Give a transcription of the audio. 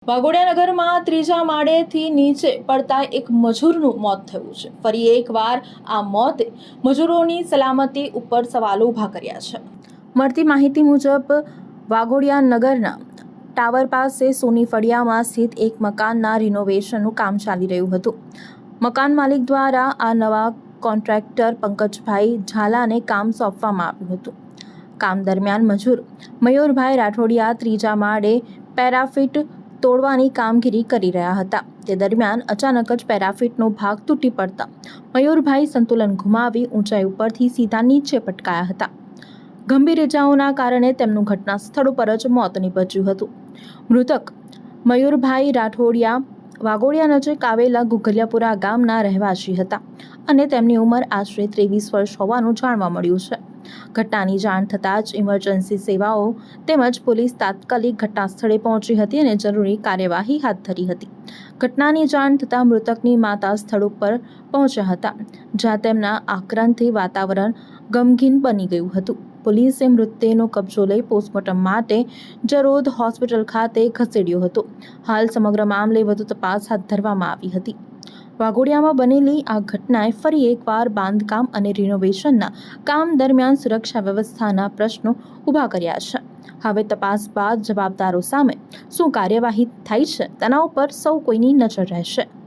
વાઘોડિયા નગરમાં ત્રીજા માળેથી નીચે પડતા એક મજૂરનું મોત થયું છે। ફરી એકવાર આ મોતે મજૂરોની સલામતી ઉપર સવાલો ઊભા કર્યા છે। મળતી માહિતી મુજબ વાઘોડિયા નગરના ટાવર પાસે સોની ફળિયામાં સ્થિત એક મકાનના રિનોવેશનનું કામ ચાલી રહ્યું હતું। મકાન માલિક દ્વારા આ નવા કોન્ટ્રાક્ટર પંકજભાઈ ઝાલાને કામ સોંપવામાં આવ્યું હતું। કામ દરમિયાન મજૂર મયુરભાઈ રાઠોડિયા ત્રીજા માળે પેરાફિટ તોડવાની કામગીરી કરી રહ્યા હતા। તે દરમિયાન અચાનક જ પેરાફિટનો ભાગ તૂટી પડતા મયુરભાઈ સંતુલન ગુમાવી ઊંચાઈ ઉપરથી સીધા નીચે પટકાયા હતા। ગંભીર ઇજાઓના કારણે તેમનું ઘટના સ્થળ ઉપર જ મોત નીપજ્યું હતું। મૃતક મયુરભાઈ રાઠોડિયા વાઘોડિયા નજીક આવેલા ગુગલિયાપુરા ગામના રહેવાસી હતા અને તેમની ઉંમર આશરે 23 વર્ષ હોવાનું જાણવા મળ્યું છે। ઘટનાની જાણ થતાં જ ઇમરજન્સી સેવાઓ તેમજ પોલીસ તાત્કાલિક ઘટના સ્થળે પહોંચી હતી અને જરૂરી કાર્યવાહી હાથ ધરી હતી। ઘટનાની જાણ થતાં મૃતકની માતા સ્થળ ઉપર પહોંચ્યા હતા, જ્યાં તેમના આક્રંદથી વાતાવરણ ગમગીન બની ગયું હતું। પોલીસે મૃતદેહનો કબજો લઈ પોસ્ટમોર્ટમ માટે જરોદ હોસ્પિટલ ખાતે ખસેડ્યો હતો। હાલ સમગ્ર મામલે વધુ તપાસ હાથ ધરવામાં આવી હતી। વાઘોડિયામાં બનેલી આ ઘટનાએ ફરી એકવાર બાંધકામ અને રિનોવેશનના કામ દરમિયાન સુરક્ષા વ્યવસ્થાના પ્રશ્નો ઊભા કર્યા છે। હવે તપાસ બાદ જવાબદારો સામે શું કાર્યવાહી થાય છે તેના ઉપર સૌ કોઈની નજર રહેશે।